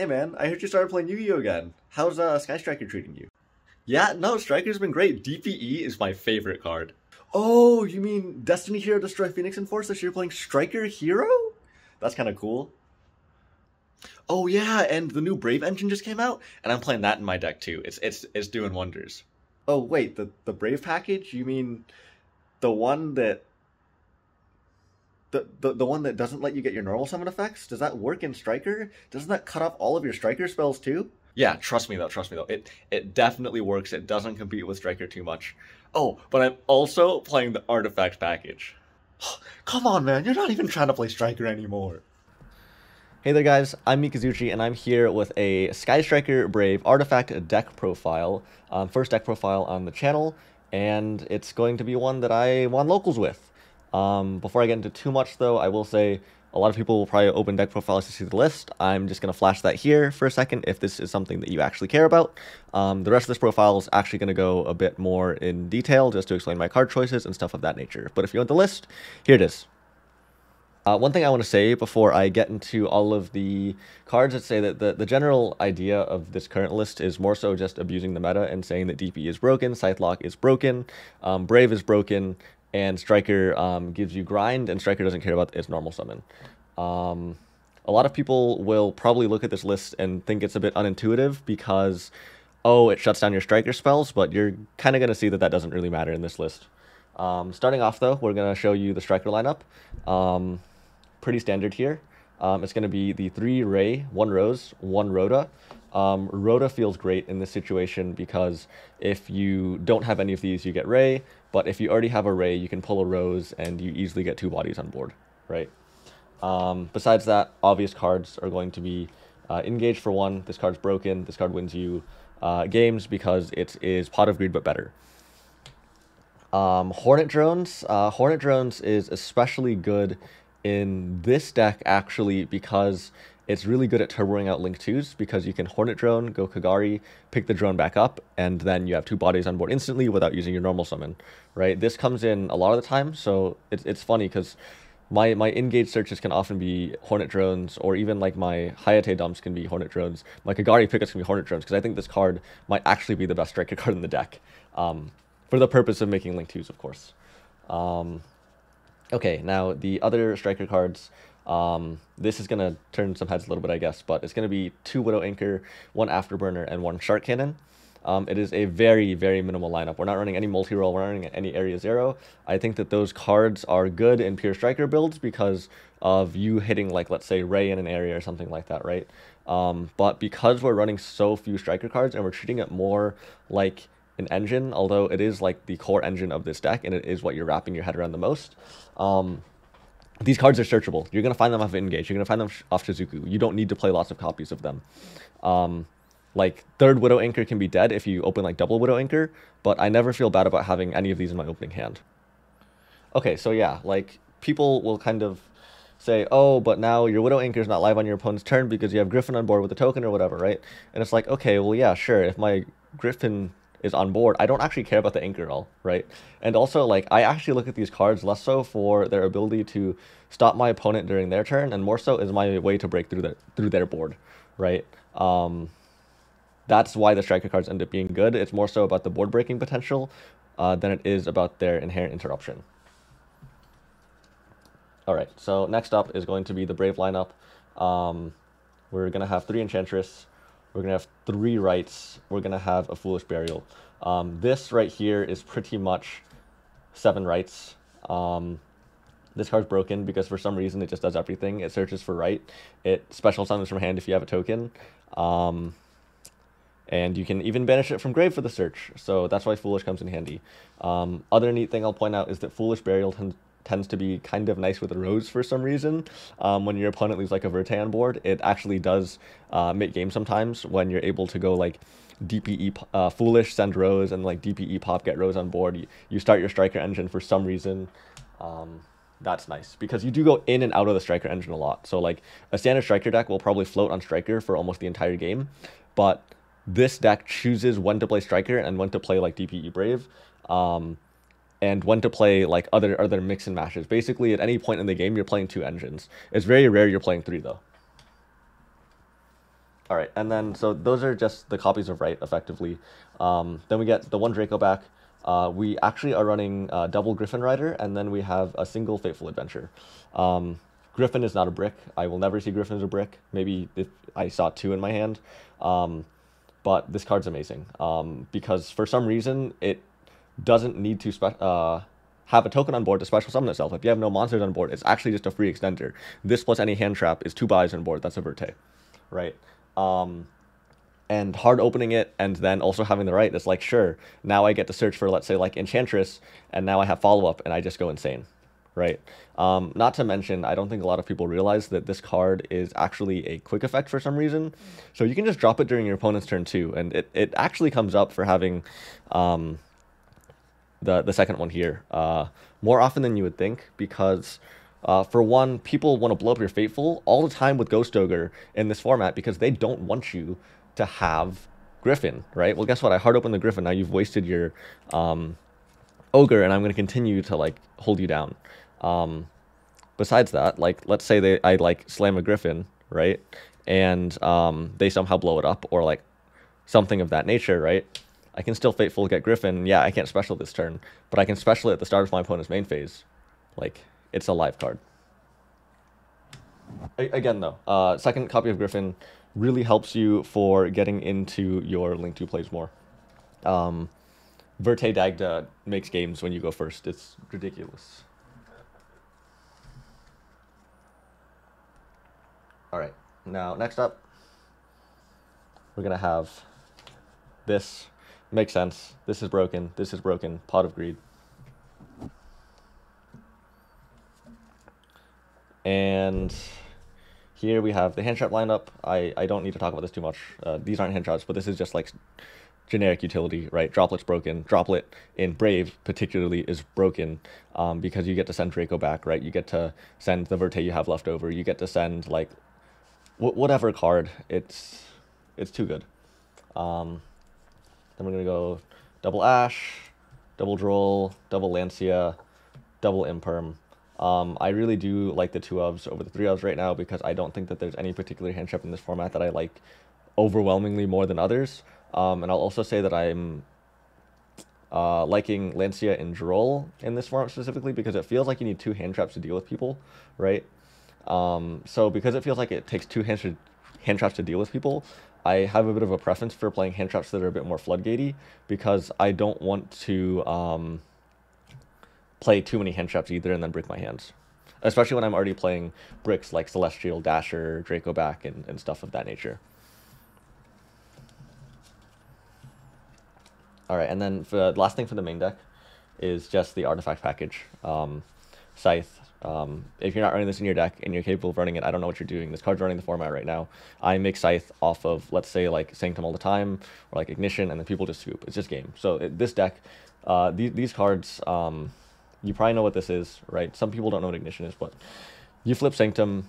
Hey man, I heard you started playing Yu-Gi-Oh again. How's Sky Striker treating you? Yeah, no, Striker's been great. DPE is my favorite card. Oh, you mean Destiny Hero Destroy Phoenix Enforcer, so you're playing Striker Hero? That's kind of cool. Oh yeah, and the new Brave engine just came out, and I'm playing that in my deck too. It's doing wonders. Oh wait, the Brave package? You mean the one that the one that doesn't let you get your normal summon effects? Does that work in Striker? Doesn't that cut off all of your Striker spells too? Yeah, trust me though. It definitely works. It doesn't compete with Striker too much. Oh, but I'm also playing the Artifact package. Come on, man, you're not even trying to play Striker anymore. Hey there guys, I'm Mikazuchi and I'm here with a Sky Striker Brave Artifact deck profile, first deck profile on the channel, and it's going to be one that I won locals with. Before I get into too much though, I will say a lot of people will probably open deck profiles to see the list. I'm just going to flash that here for a second if this is something that you actually care about. The rest of this profile is actually going to go a bit more in detail just to explain my card choices and stuff of that nature. But if you want the list, here it is. One thing I want to say before I get into all of the cards is say that the general idea of this current list is more so just abusing the meta and saying that DP is broken, Scythe Lock is broken, Brave is broken, and Striker gives you grind, and Striker doesn't care about its normal summon. A lot of people will probably look at this list and think it's a bit unintuitive because, oh, it shuts down your Striker spells, but you're kind of going to see that that doesn't really matter in this list. Starting off, though, we're going to show you the Striker lineup. Pretty standard here. It's going to be the 3 Ray, 1 Rose, 1 Rhoda. Rhoda feels great in this situation because if you don't have any of these, you get Ray, but if you already have a Ray, you can pull a Rose and you easily get 2 bodies on board, right? Besides that, obvious cards are going to be Engage for 1. This card's broken. This card wins you games because it is Pot of Greed but better. Hornet Drones. Hornet Drones is especially good in this deck actually because it's really good at turboing out Link 2s because you can Hornet Drone, go Kagari, pick the drone back up, and then you have 2 bodies on board instantly without using your normal summon, right? This comes in a lot of the time, so it's funny because my engage searches can often be Hornet Drones, or even like my Hayate dumps can be Hornet Drones. My Kagari pickups can be Hornet Drones because I think this card might actually be the best Striker card in the deck, for the purpose of making Link 2s, of course. Okay, now the other Striker cards, this is going to turn some heads a little bit, I guess, but it's going to be 2 Widow Anchor, 1 Afterburner, and 1 Shark Cannon. It is a very, very minimal lineup. We're not running any multi-roll, we're not running any Area 0. I think that those cards are good in pure Striker builds because of you hitting, like, let's say, Ray in an area or something like that, right? But because we're running so few Striker cards and we're treating it more like an engine, although it is like the core engine of this deck and it is what you're wrapping your head around the most, these cards are searchable. You're going to find them off Engage. You're going to find them off Shizuku. You don't need to play lots of copies of them. Like, 3rd Widow Anchor can be dead if you open, like, double Widow Anchor, but I never feel bad about having any of these in my opening hand. Okay, so yeah, like, people will kind of say, oh, but now your Widow Anchor is not live on your opponent's turn because you have Griffin on board with a token or whatever, right? And it's like, okay, well, yeah, sure, if my Griffin is on board, I don't actually care about the anchor at all, right? And also, like, I actually look at these cards less so for their ability to stop my opponent during their turn, and more so is my way to break through their board, right? That's why the Striker cards end up being good. It's more so about the board breaking potential than it is about their inherent interruption. All right, so next up is going to be the Brave lineup. We're going to have 3 Enchantress. We're going to have 3 Rights. We're going to have a Foolish Burial. This right here is pretty much 7 Rights. This card's broken because for some reason it just does everything. It searches for Right. It special summons from hand if you have a token. And you can even banish it from grave for the search. So that's why Foolish comes in handy. Other neat thing I'll point out is that Foolish Burial tends to be kind of nice with a Rose for some reason. When your opponent leaves like a Verte on board, it actually does make game sometimes when you're able to go like DPE Foolish, send Rose, and like DPE pop, get Rose on board. You start your Striker engine for some reason. That's nice because you do go in and out of the Striker engine a lot. So like a standard Striker deck will probably float on Striker for almost the entire game, but this deck chooses when to play Striker and when to play like DPE Brave. And when to play like other mix and matches. Basically, at any point in the game, you're playing 2 engines. It's very rare you're playing 3 though. All right, and then so those are just the copies of Right, effectively. Then we get the one Draco back. We actually are running double Griffin Rider, and then we have a single Fateful Adventure. Griffin is not a brick. I will never see Griffin as a brick. Maybe if I saw two in my hand. But this card's amazing because for some reason it doesn't need to have a token on board to special summon itself. If you have no monsters on board, it's actually just a free extender. This plus any hand trap is 2 buys on board. That's a Verte, right? And hard opening it and then also having the right, it's like, sure, now I get to search for, let's say, like Enchantress, and now I have follow-up, and I just go insane, right? Not to mention, I don't think a lot of people realize that this card is actually a quick effect for some reason. So you can just drop it during your opponent's turn too, and it actually comes up for having the second one here more often than you would think, because for one, people want to blow up your Fateful all the time with Ghost Ogre in this format because they don't want you to have Griffin, right? Well, guess what? I hard open the Griffin. Now you've wasted your Ogre, and I'm going to continue to, like, hold you down. Besides that, like, let's say I like slam a Griffin, right? And they somehow blow it up, or like something of that nature, right? I can still Fateful get Griffin. Yeah, I can't special this turn, but I can special it at the start of my opponent's main phase. Like, it's a live card. Again, though, second copy of Griffin really helps you for getting into your Link 2 plays more. Verte Dagda makes games when you go first. It's ridiculous. All right, now next up, we're going to have this. Makes sense. This is broken. This is broken. Pot of Greed. And here we have the hand trap lineup. I don't need to talk about this too much. These aren't hand traps, but this is just like generic utility, right? Droplet's broken. Droplet in Brave particularly is broken because you get to send Draco back, right? You get to send the Verte you have left over. You get to send like whatever card. It's too good. Then we're going to go double Ash, double Droll, double Lancia, double Imperm. I really do like the 2 ofs over the 3 ofs right now because I don't think that there's any particular hand trap in this format that I like overwhelmingly more than others. And I'll also say that I'm liking Lancia and Droll in this format specifically because it feels like you need 2 hand traps to deal with people, right? So because it feels like it takes 2 hand traps to deal with people, I have a bit of a preference for playing hand traps that are a bit more floodgatey because I don't want to play too many hand traps either and then break my hands. Especially when I'm already playing bricks like Celestial, Dasher, Draco back, and stuff of that nature. Alright, and then the last thing for the main deck is just the artifact package. Scythe. If you're not running this in your deck and you're capable of running it, I don't know what you're doing. This card's running the format right now. I make Scythe off of, let's say, like Sanctum all the time, or like Ignition, and then people just scoop. It's just game. So this deck, these cards, you probably know what this is, right? Some people don't know what Ignition is, but you flip Sanctum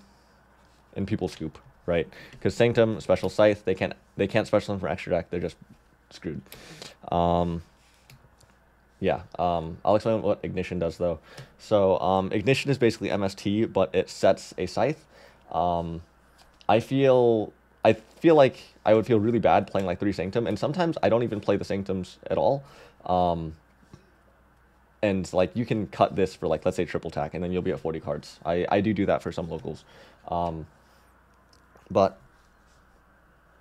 and people scoop, right? Because Sanctum, special Scythe, they can't special them from extra deck. They're just screwed. Yeah, I'll explain what Ignition does, though. So, Ignition is basically MST, but it sets a Scythe. I feel like I would feel really bad playing like 3 Sanctum, and sometimes I don't even play the Sanctums at all. And like you can cut this for like, let's say triple tack, and then you'll be at 40 cards. I do that for some locals. But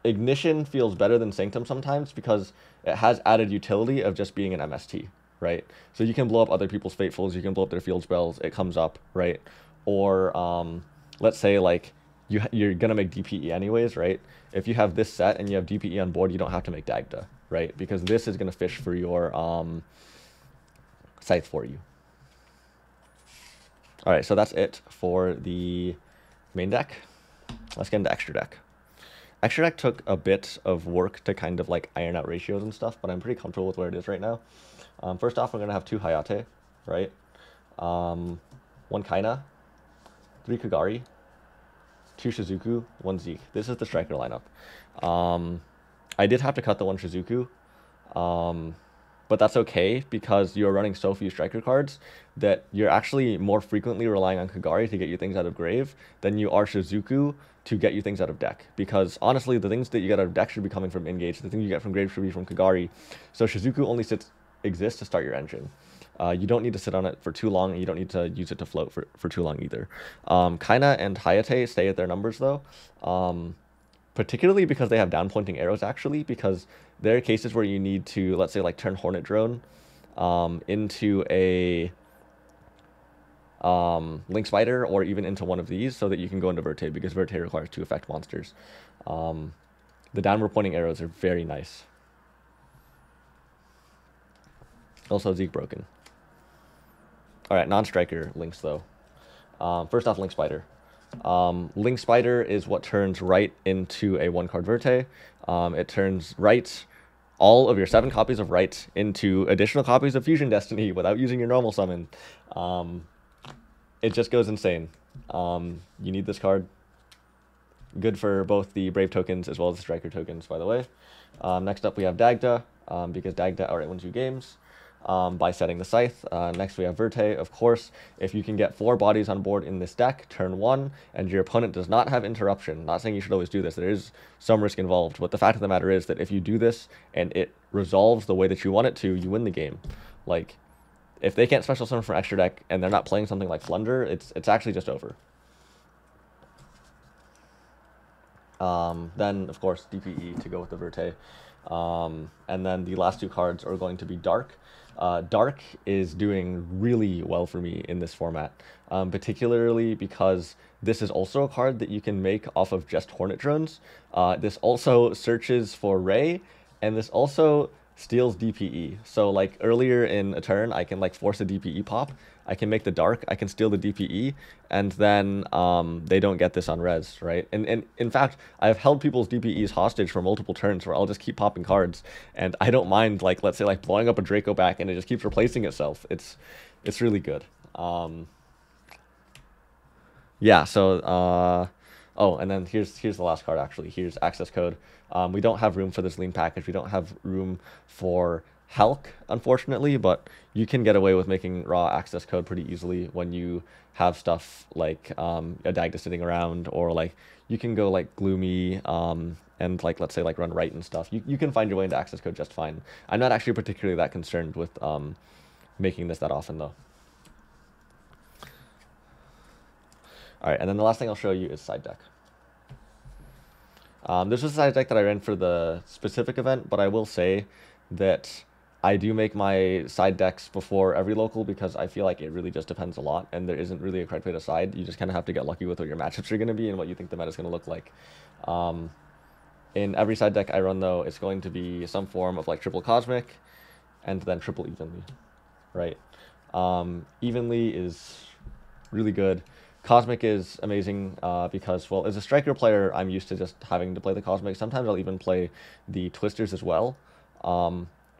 Ignition feels better than Sanctum sometimes because it has added utility of just being an MST, right? So you can blow up other people's Fatefuls, you can blow up their field spells, it comes up, right? Or let's say like you're gonna make DPE anyways, right? If you have this set and you have DPE on board, you don't have to make Dagda, right? Because this is gonna fish for your Scythe for you. All right, so that's it for the main deck. Let's get into extra deck. Extra deck took a bit of work to kind of like iron out ratios and stuff, but I'm pretty comfortable with where it is right now. First off, we're going to have 2 Hayate, right? 1 Kaina, 3 Kagari, 2 Shizuku, 1 Zeke. This is the striker lineup. I did have to cut the 1 Shizuku, but that's okay because you're running so few striker cards that you're actually more frequently relying on Kagari to get you things out of grave than you are Shizuku to get you things out of deck. Because honestly, the things that you get out of deck should be coming from engage. The things you get from grave should be from Kagari. So Shizuku only exists to start your engine. You don't need to sit on it for too long, and you don't need to use it to float for too long either. Kaina and Hayate stay at their numbers though, particularly because they have down pointing arrows actually, because there are cases where you need to, let's say, like turn Hornet Drone into a Link Spider or even into one of these so that you can go into Verte, because Verte requires 2 effect monsters. The downward pointing arrows are very nice. Also Zeke broken. Alright, non-striker links though. First off, Link Spider. Link Spider is what turns right into a 1-card Verte. It turns right all of your 7 copies of right into additional copies of Fusion Destiny without using your normal summon. It just goes insane. You need this card. Good for both the Brave tokens as well as the Striker tokens, by the way. Next up we have Dagda, because Dagda outright wins you games by setting the Scythe. Next we have Verte, of course. If you can get 4 bodies on board in this deck, turn 1, and your opponent does not have interruption. Not saying you should always do this, there is some risk involved, but the fact of the matter is that if you do this and it resolves the way that you want it to, you win the game. Like, if they can't special summon from extra deck and they're not playing something like Flunder, it's actually just over. Then, of course, DPE to go with the Verte. And then the last 2 cards are going to be Dark. Dark is doing really well for me in this format, particularly because this is also a card that you can make off of just Hornet Drones. This also searches for Ray, and this also steals DPE. So like earlier in a turn, I can like force a DPE pop. I can make the Dark, I can steal the DPE, and then they don't get this on res, right? And in fact, I've held people's DPEs hostage for multiple turns where I'll just keep popping cards, and I don't mind, like, let's say, like blowing up a Draco back and it just keeps replacing itself. It's really good. Yeah, so oh, and then here's the last card actually. Here's access code. We don't have room for this lean package. We don't have room for Hulk, unfortunately, but you can get away with making raw access code pretty easily when you have stuff like a Dagda sitting around, or like you can go like Gloomy and like, let's say, like run right and stuff. You can find your way into access code just fine. I'm not actually particularly that concerned with making this that often though. Alright, and then the last thing I'll show you is side deck. This was a side deck that I ran for the specific event, but I will say that I do make my side decks before every local because I feel like it really just depends a lot, and there isn't really a correct way to side. You just kind of have to get lucky with what your matchups are going to be and what you think the meta is going to look like. In every side deck I run, though, it's going to be some form of like triple Cosmic and then triple Evenly, right? Evenly is really good. Cosmic is amazing because, well, as a striker player, I'm used to just having to play the Cosmic. Sometimes I'll even play the Twisters as well.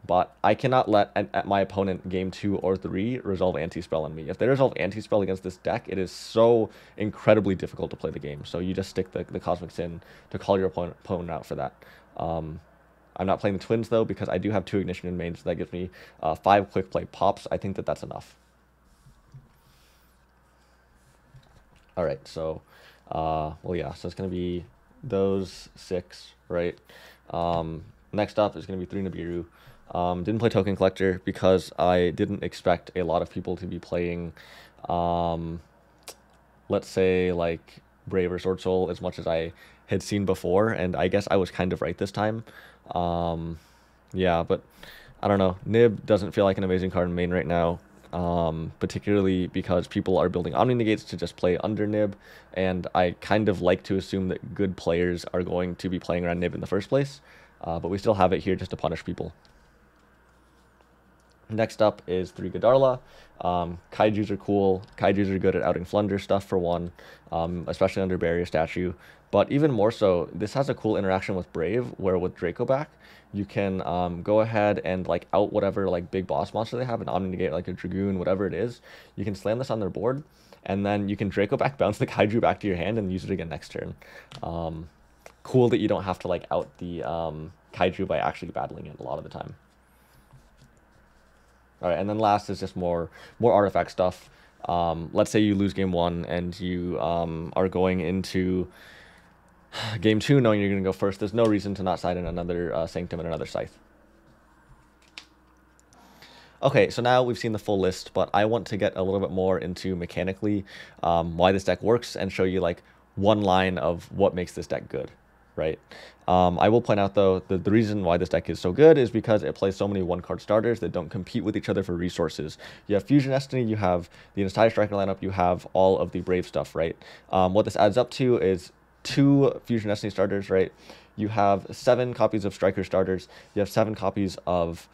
But I cannot let my opponent game 2 or 3 resolve anti-spell on me. If they resolve anti-spell against this deck, it is so incredibly difficult to play the game. So you just stick the Cosmics in to call your opponent out for that. I'm not playing the Twins, though, because I do have 2 Ignition in main, so that gives me 5 quick play pops. I think that that's enough. Alright, so, well, yeah, so it's going to be those 6, right? Next up is going to be 3 Nibiru. Didn't play Token Collector because I didn't expect a lot of people to be playing, let's say, like, Brave or Sword Soul as much as I had seen before, and I guess I was kind of right this time. Yeah, but I don't know. Nib doesn't feel like an amazing card in main right now. Particularly because people are building Omni Negates to just play under Nib, and I kind of like to assume that good players are going to be playing around Nib in the first place, but we still have it here just to punish people. Next up is 3 Godarla. Kaijus are cool. Kaijus are good at outing Flunder stuff for one, especially under Barrier Statue. But even more so, this has a cool interaction with Brave, where with Draco back, you can go ahead and like out whatever like big boss monster they have, an Omni Negate, like a Dragoon, whatever it is. You can slam this on their board, and then you can Draco back, bounce the Kaiju back to your hand, and use it again next turn. Cool that you don't have to like out the Kaiju by actually battling it a lot of the time. All right, and then last is just more artifact stuff. Let's say you lose game 1 and you are going into game 2 knowing you're going to go first. There's no reason to not side in another Sanctum and another Scythe. Okay, so now we've seen the full list, but I want to get a little bit more into mechanically why this deck works and show you like one line of what makes this deck good, right? I will point out though, the reason why this deck is so good is because it plays so many one-card starters that don't compete with each other for resources. You have Fusion Destiny, you have the entire Striker lineup, you have all of the Brave stuff, right? What this adds up to is 2 Fusion Destiny starters, right? You have 7 copies of Striker starters, you have 7 copies of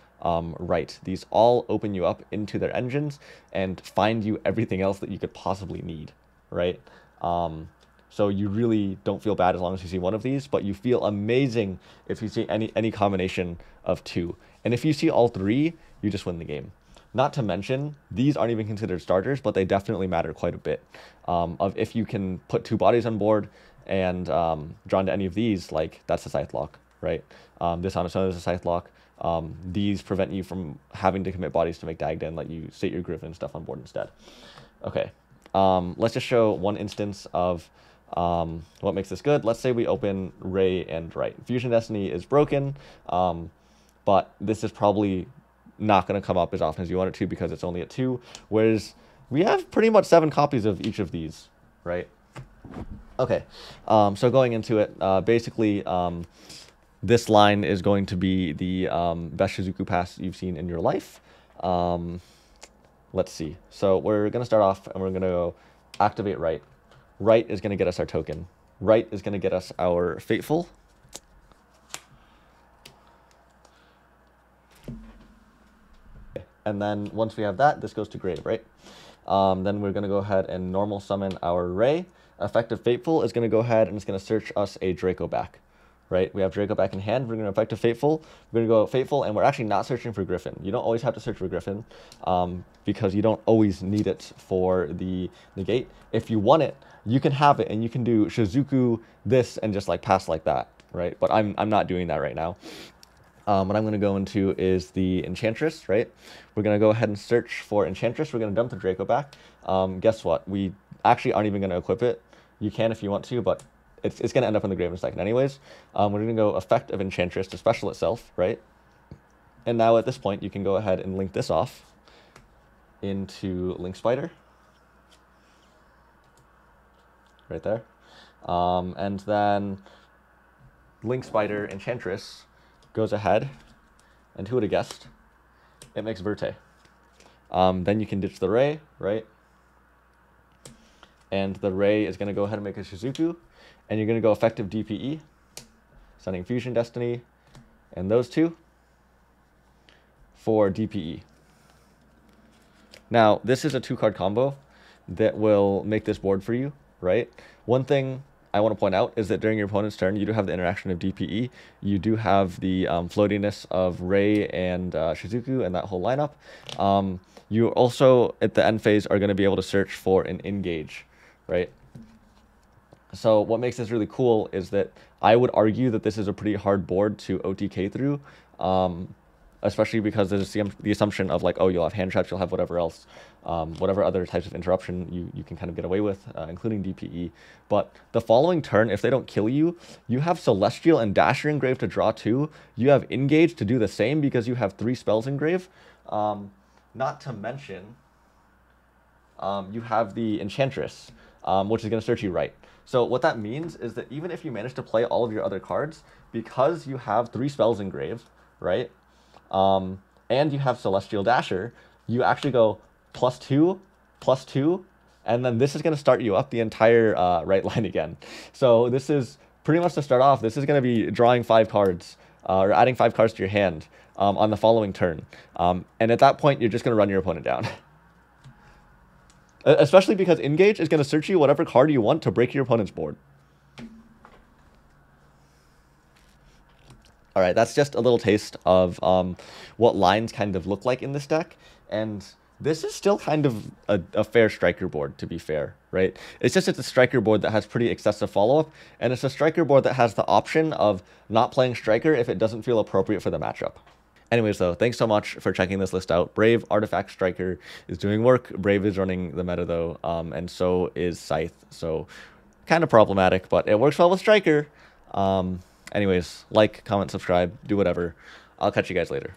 right. These all open you up into their engines and find you everything else that you could possibly need, right? So you really don't feel bad as long as you see one of these, but you feel amazing if you see any combination of 2. And if you see all 3, you just win the game. Not to mention, these aren't even considered starters, but they definitely matter quite a bit. Of if you can put 2 bodies on board and draw into any of these, like that's a Scythe lock, right? This on its own is a Scythe lock. These prevent you from having to commit bodies to make Dagda and let you sit your Griffin stuff on board instead. Okay, let's just show one instance of what makes this good. Let's say we open Ray and Right. Fusion Destiny is broken, but this is probably not going to come up as often as you want it to because it's only at 2, whereas we have pretty much 7 copies of each of these, right? Okay, so going into it, basically, this line is going to be the best Shizuku pass you've seen in your life. Let's see. So we're going to start off and we're going to go activate Right. Right is going to get us our token. Right is going to get us our Fateful. And then once we have that, this goes to Grave, right? Then we're going to go ahead and normal summon our Ray. Effective Fateful is going to go ahead and it's going to search us a Draco back. Right, we have Draco back in hand. We're going to effective Fateful. We're going to go Fateful, and we're actually not searching for Griffin. You don't always have to search for Griffin because you don't always need it for the negate. If you want it, you can have it, and you can do Shizuku this and just like pass like that, right? But I'm not doing that right now. What I'm going to go into is the Enchantress, right? We're going to go ahead and search for Enchantress. We're going to dump the Draco back. Guess what? We actually aren't even going to equip it. You can if you want to, but it's going to end up in the grave in a second anyways. We're going to go effect of Enchantress to special itself, right? And now at this point, you can go ahead and link this off into Link Spider. Right there. And then Link Spider Enchantress goes ahead, and who would have guessed? It makes Verte. Then you can ditch the Ray, right? And the Ray is going to go ahead and make a Shizuku. And you're going to go effective DPE, sending Fusion Destiny, and those 2 for DPE. Now, this is a 2-card combo that will make this board for you, right? One thing I want to point out is that during your opponent's turn, you do have the interaction of DPE. You do have the floatiness of Ray and Shizuku and that whole lineup. You also, at the end phase, are going to be able to search for an engage, right? So what makes this really cool is that I would argue that this is a pretty hard board to OTK through, especially because there's the assumption of like, oh, you'll have hand traps, you'll have whatever else, whatever other types of interruption you can kind of get away with, including DPE. But the following turn, if they don't kill you, you have Celestial and Dasher engraved to draw 2. You have Engage to do the same because you have 3 spells engraved. Not to mention, you have the Enchantress, which is going to search you right. So what that means is that even if you manage to play all of your other cards, because you have 3 spells engraved, right, and you have Celestial Dasher, you actually go +2, +2, and then this is going to start you up the entire right line again. So this is pretty much to start off, this is going to be drawing 5 cards, or adding 5 cards to your hand on the following turn. And at that point, you're just going to run your opponent down. Especially because Engage is going to search you whatever card you want to break your opponent's board. All right, that's just a little taste of what lines kind of look like in this deck. And this is still kind of a fair striker board, to be fair, right? It's just it's a striker board that has pretty excessive follow-up, and it's a striker board that has the option of not playing striker if it doesn't feel appropriate for the matchup. Anyways, though, thanks so much for checking this list out. Brave Artifact Striker is doing work. Brave is running the meta, though, and so is Scythe. So kind of problematic, but it works well with Striker. Anyways, like, comment, subscribe, do whatever. I'll catch you guys later.